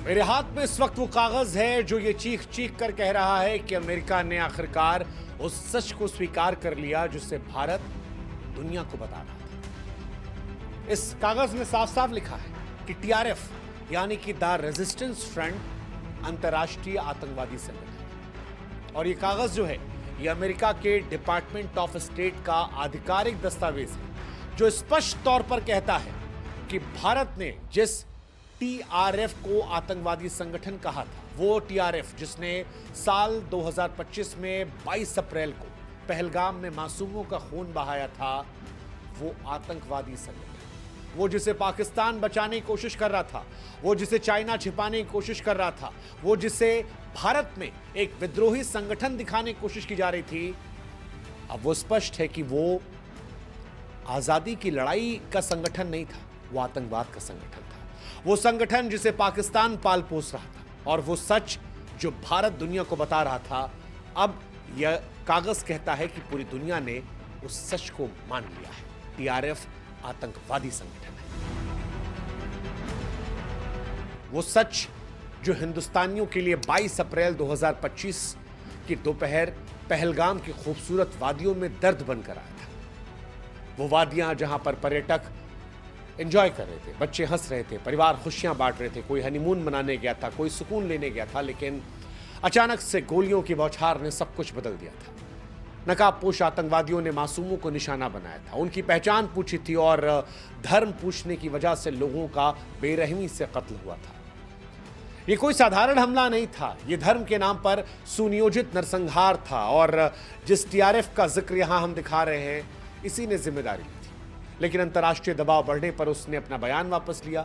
मेरे हाथ में इस वक्त वो कागज है जो ये चीख चीख कर कह रहा है कि अमेरिका ने आखिरकार उस सच को स्वीकार कर लिया जिससे भारत दुनिया को बता रहा था। इस कागज में साफ साफ लिखा है कि टीआरएफ यानी कि द रेजिस्टेंस फ्रंट अंतर्राष्ट्रीय आतंकवादी संगठन है। और ये कागज जो है ये अमेरिका के डिपार्टमेंट ऑफ स्टेट का आधिकारिक दस्तावेज है जो स्पष्ट तौर पर कहता है कि भारत ने जिस टीआरएफ को आतंकवादी संगठन कहा था, वो टीआरएफ जिसने साल 2025 में 22 अप्रैल को पहलगाम में मासूमों का खून बहाया था, वो आतंकवादी संगठन, वो जिसे पाकिस्तान बचाने की कोशिश कर रहा था, वो जिसे चाइना छिपाने की कोशिश कर रहा था, वो जिसे भारत में एक विद्रोही संगठन दिखाने की कोशिश की जा रही थी, अब वो स्पष्ट है कि वो आजादी की लड़ाई का संगठन नहीं था, वो आतंकवाद का संगठन था। वो संगठन जिसे पाकिस्तान पाल पोस रहा था और वो सच जो भारत दुनिया को बता रहा था, अब यह कागज कहता है कि पूरी दुनिया ने उस सच को मान लिया है। टीआरएफ आतंकवादी संगठन है। वो सच जो हिंदुस्तानियों के लिए 22 अप्रैल 2025 की दोपहर पहलगाम की खूबसूरत वादियों में दर्द बनकर आया था। वो वादियां जहां पर पर्यटक एंजॉय कर रहे थे, बच्चे हंस रहे थे, परिवार खुशियां बांट रहे थे, कोई हनीमून मनाने गया था, कोई सुकून लेने गया था, लेकिन अचानक से गोलियों की बौछार ने सब कुछ बदल दिया था। नकाबपोश आतंकवादियों ने मासूमों को निशाना बनाया था, उनकी पहचान पूछी थी और धर्म पूछने की वजह से लोगों का बेरहमी से कत्ल हुआ था। ये कोई साधारण हमला नहीं था, ये धर्म के नाम पर सुनियोजित नरसंहार था और जिस टीआरएफ का जिक्र यहां हम दिखा रहे हैं, इसी ने जिम्मेदारी ली थी। लेकिन अंतर्राष्ट्रीय दबाव बढ़ने पर उसने अपना बयान वापस लिया,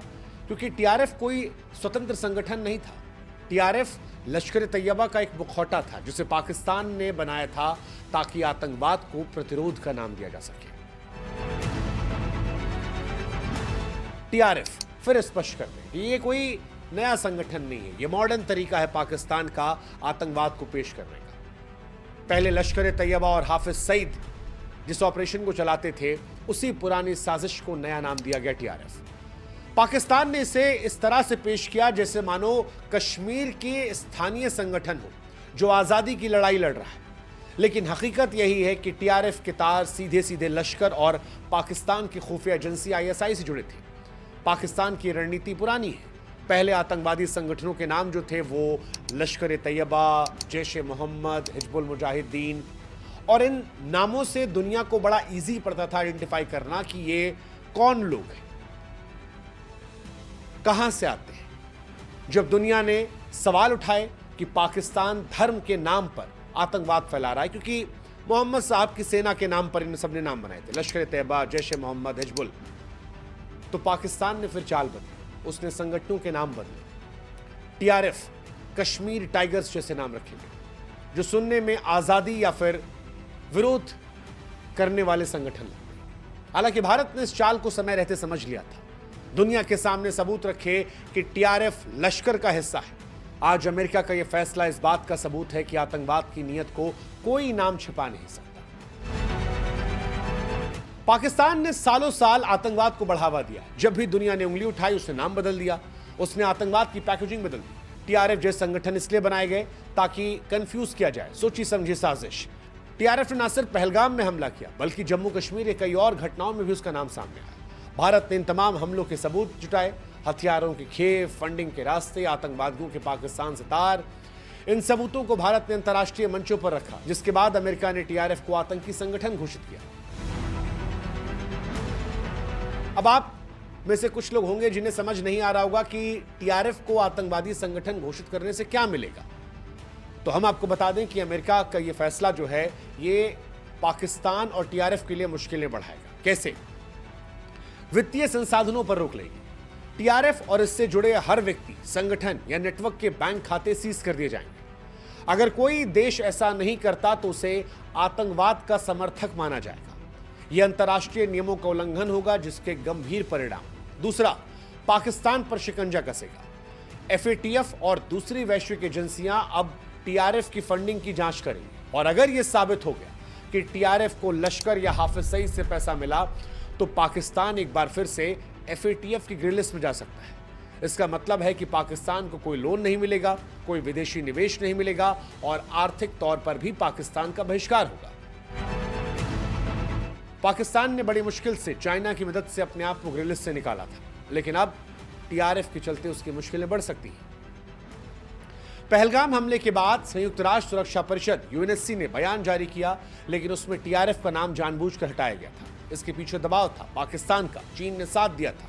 क्योंकि टीआरएफ कोई स्वतंत्र संगठन नहीं था। टीआरएफ लश्कर तैयबा का एक मुखौटा था जिसे पाकिस्तान ने बनाया था ताकि आतंकवाद को प्रतिरोध का नाम दिया जा सके। टीआरएफ फिर स्पष्ट कर दें कि ये कोई नया संगठन नहीं है, ये मॉडर्न तरीका है पाकिस्तान का आतंकवाद को पेश करने का। पहले लश्कर तैयबा और हाफिज सईद जिस ऑपरेशन को चलाते थे, उसी पुरानी साजिश को नया नाम दिया गया टीआरएफ। पाकिस्तान ने इसे इस तरह से पेश किया जैसे मानो कश्मीर के स्थानीय संगठन हो जो आजादी की लड़ाई लड़ रहा है, लेकिन हकीकत यही है कि टीआरएफ के तार सीधे सीधे लश्कर और पाकिस्तान की खुफिया एजेंसी आईएसआई से जुड़े थे। पाकिस्तान की रणनीति पुरानी है। पहले आतंकवादी संगठनों के नाम जो थे वो लश्कर तैयबा, जैश-ए मोहम्मद, हिजबुल मुजाहिदीन, और इन नामों से दुनिया को बड़ा इजी पड़ता था आइडेंटिफाई करना कि ये कौन लोग हैं, कहां से आते हैं। जब दुनिया ने सवाल उठाए कि पाकिस्तान धर्म के नाम पर आतंकवाद फैला रहा है, क्योंकि मोहम्मद साहब की सेना के नाम पर इन सबने नाम बनाए थे, लश्कर तैयबा, जैश-ए मोहम्मद, हिजबुल, तो पाकिस्तान ने फिर चाल बदली, उसने संगठनों के नाम बदले। टीआरएफ कश्मीर टाइगर्स जैसे नाम रखेंगे जो सुनने में आजादी या फिर विरोध करने वाले संगठन लगते हैं। हालांकि भारत ने इस चाल को समय रहते समझ लिया था, दुनिया के सामने सबूत रखे कि टीआरएफ लश्कर का हिस्सा है। आज अमेरिका का यह फैसला इस बात का सबूत है कि आतंकवाद की नीयत को कोई नाम छिपा नहीं सकता। पाकिस्तान ने सालों साल आतंकवाद को बढ़ावा दिया। जब भी दुनिया ने उंगली उठाई उसने नाम बदल दिया, उसने आतंकवाद की पैकेजिंग बदल दी। टीआरएफ जैसे संगठन इसलिए बनाए गए ताकि कंफ्यूज किया जाए, सोची समझी साजिश। टीआरएफ ने न सिर्फ पहलगाम में हमला किया बल्कि जम्मू कश्मीर के कई और घटनाओं में भी उसका नाम सामने आया। भारत ने इन तमाम हमलों के सबूत जुटाए, हथियारों की खेप, फंडिंग के रास्ते, आतंकवादियों के पाकिस्तान से तार। इन सबूतों को भारत ने अंतर्राष्ट्रीय मंचों पर रखा, जिसके बाद अमेरिका ने टीआरएफ को आतंकी संगठन घोषित किया। अब आप में से कुछ लोग होंगे जिन्हें समझ नहीं आ रहा होगा कि टीआरएफ को आतंकवादी संगठन घोषित करने से क्या मिलेगा। तो हम आपको बता दें कि अमेरिका का यह फैसला जो है ये पाकिस्तान और टीआरएफ के लिए मुश्किलें बढ़ाएगा। कैसे? वित्तीय संसाधनों पर रोक लेगी। टीआरएफ और इससे जुड़े हर व्यक्ति, संगठन या नेटवर्क के बैंक खाते सीज कर दिए जाएंगे। अगर कोई देश ऐसा नहीं करता तो उसे आतंकवाद का समर्थक माना जाएगा। यह अंतर्राष्ट्रीय नियमों का उल्लंघन होगा जिसके गंभीर परिणाम। दूसरा, पाकिस्तान पर शिकंजा कसेगा। एफएटीएफ और दूसरी वैश्विक एजेंसियां अब टीआरएफ की फंडिंग की जांच करेंगी और अगर यह साबित हो गया कि टीआरएफ को लश्कर या हाफिज सईद से पैसा मिला तो पाकिस्तान एक बार फिर से एफएटीएफ की ग्रे लिस्ट में जा सकता है। इसका मतलब है कि पाकिस्तान को कोई लोन नहीं मिलेगा, कोई विदेशी निवेश नहीं मिलेगा और आर्थिक तौर पर भी पाकिस्तान का बहिष्कार होगा। पाकिस्तान ने बड़ी मुश्किल से चाइना की मदद से अपने आप को ग्रे लिस्ट से निकाला था, लेकिन अब टीआरएफ के चलते उसकी मुश्किलें बढ़ सकती हैं। पहलगाम हमले के बाद संयुक्त राष्ट्र सुरक्षा परिषद यूएनएससी ने बयान जारी किया, लेकिन उसमें टीआरएफ का नाम जानबूझकर हटाया गया था। इसके पीछे दबाव था पाकिस्तान का, चीन ने साथ दिया था।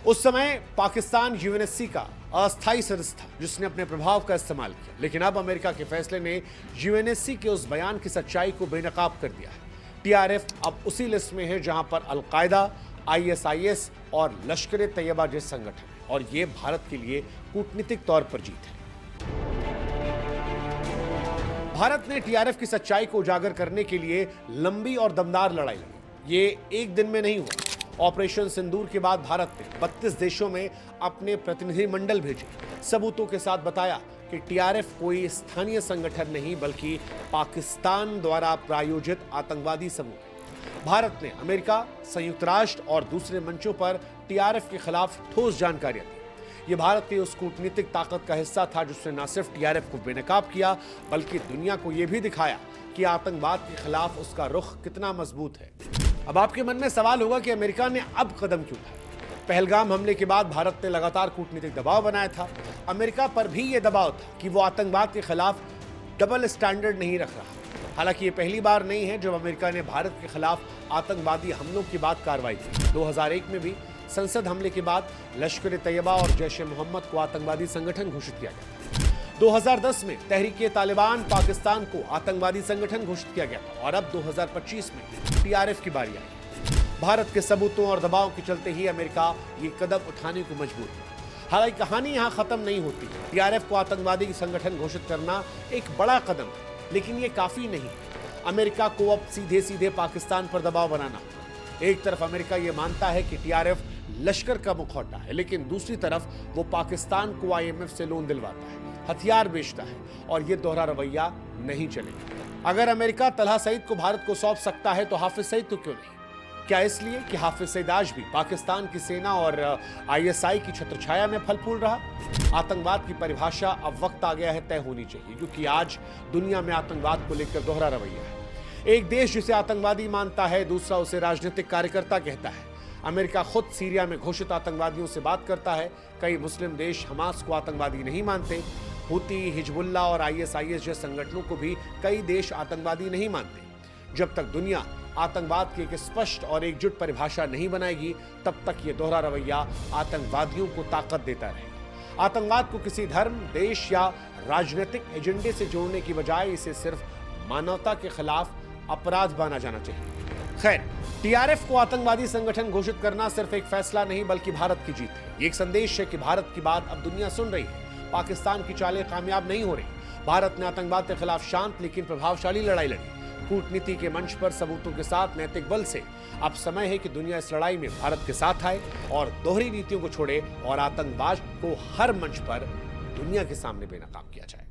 उस समय पाकिस्तान यूएनएससी का अस्थायी सदस्य था जिसने अपने प्रभाव का इस्तेमाल किया, लेकिन अब अमेरिका के फैसले ने यूएनएससी के उस बयान की सच्चाई को बेनकाब कर दिया है। टीआरएफ अब उसी लिस्ट में है जहां पर अलकायदा, आईएसआईएस और लश्कर-ए-तैयबा जैसे संगठन है, और ये भारत के लिए कूटनीतिक तौर पर जीत है। भारत ने टीआरएफ की सच्चाई को उजागर करने के लिए लंबी और दमदार लड़ाई लड़ी। ये एक दिन में नहीं हुआ। ऑपरेशन सिंदूर के बाद भारत ने 32 देशों में अपने प्रतिनिधिमंडल भेजे, सबूतों के साथ बताया कि टीआरएफ कोई स्थानीय संगठन नहीं बल्कि पाकिस्तान द्वारा प्रायोजित आतंकवादी समूह है। भारत ने अमेरिका, संयुक्त राष्ट्र और दूसरे मंचों पर टीआरएफ के खिलाफ ठोस जानकारियां दी। ये भारत की उस कूटनीतिक ताकत का हिस्सा था जिसने न सिर्फ टीआरएफ को बेनकाब किया बल्कि दुनिया को यह भी दिखाया कि आतंकवाद के खिलाफ उसका रुख कितना मजबूत है। अब आपके मन में सवाल होगा कि अमेरिका ने अब कदम क्यों उठाया? पहलगाम हमले के बाद भारत ने लगातार कूटनीतिक दबाव बनाया था। अमेरिका पर भी यह दबाव था कि वो आतंकवाद के खिलाफ डबल स्टैंडर्ड नहीं रख रहा। हालांकि ये पहली बार नहीं है जब अमेरिका ने भारत के खिलाफ आतंकवादी हमलों के बाद कार्रवाई की। 2001 में भी संसद हमले के बाद लश्कर-ए-तैयबा और जैश-ए-मोहम्मद को आतंकवादी संगठन घोषित किया गया। 2010 में तहरीक-ए-तालिबान पाकिस्तान को आतंकवादी संगठन घोषित किया गया और अब 2025 में टीआरएफ की बारी आई। भारत के सबूतों और दबाव के चलते ही अमेरिका ये कदम उठाने को मजबूर है। हालांकि कहानी यहाँ खत्म नहीं होती। टीआरएफ को आतंकवादी संगठन घोषित करना एक बड़ा कदम है, लेकिन ये काफी नहीं। अमेरिका को अब सीधे सीधे पाकिस्तान पर दबाव बनाना। एक तरफ अमेरिका ये मानता है कि टीआरएफ लश्कर का मुखौटा है, लेकिन दूसरी तरफ वो पाकिस्तान को आईएमएफ से लोन दिलवाता है, हथियार बेचता है, और ये दोहरा रवैया नहीं चलेगा। अगर अमेरिका तलहा सईद को भारत को सौंप सकता है तो हाफिज सईद तो क्यों नहीं? क्या इसलिए कि हाफिज सईद आज भी पाकिस्तान की सेना और आईएसआई की छत्रछाया में फल फूल रहा? आतंकवाद की परिभाषा अब वक्त आ गया है तय होनी चाहिए, क्योंकि आज दुनिया में आतंकवाद को लेकर दोहरा रवैया है। एक देश जिसे आतंकवादी मानता है, दूसरा उसे राजनीतिक कार्यकर्ता कहता है। अमेरिका खुद सीरिया में घोषित आतंकवादियों से बात करता है। कई मुस्लिम देश हमास को आतंकवादी नहीं मानते। हुती, हिजबुल्लाह और आईएसआईएस जैसे संगठनों को भी कई देश आतंकवादी नहीं मानते। जब तक दुनिया आतंकवाद की एक स्पष्ट और एकजुट परिभाषा नहीं बनाएगी, तब तक ये दोहरा रवैया आतंकवादियों को ताकत देता रहेगा। आतंकवाद को किसी धर्म, देश या राजनीतिक एजेंडे से जोड़ने की बजाय इसे सिर्फ मानवता के खिलाफ अपराध माना जाना चाहिए। खैर, टीआरएफ को आतंकवादी संगठन घोषित करना सिर्फ एक फैसला नहीं बल्कि भारत की जीत है। ये एक संदेश है कि भारत की बात अब दुनिया सुन रही है। पाकिस्तान की चालें कामयाब नहीं हो रही। भारत ने आतंकवाद के खिलाफ शांत लेकिन प्रभावशाली लड़ाई लड़ी। कूटनीति के मंच पर सबूतों के साथ नैतिक बल से अब समय है कि दुनिया इस लड़ाई में भारत के साथ आए और दोहरी नीतियों को छोड़े और आतंकवाद को हर मंच पर दुनिया के सामने बेनकाब किया जाए।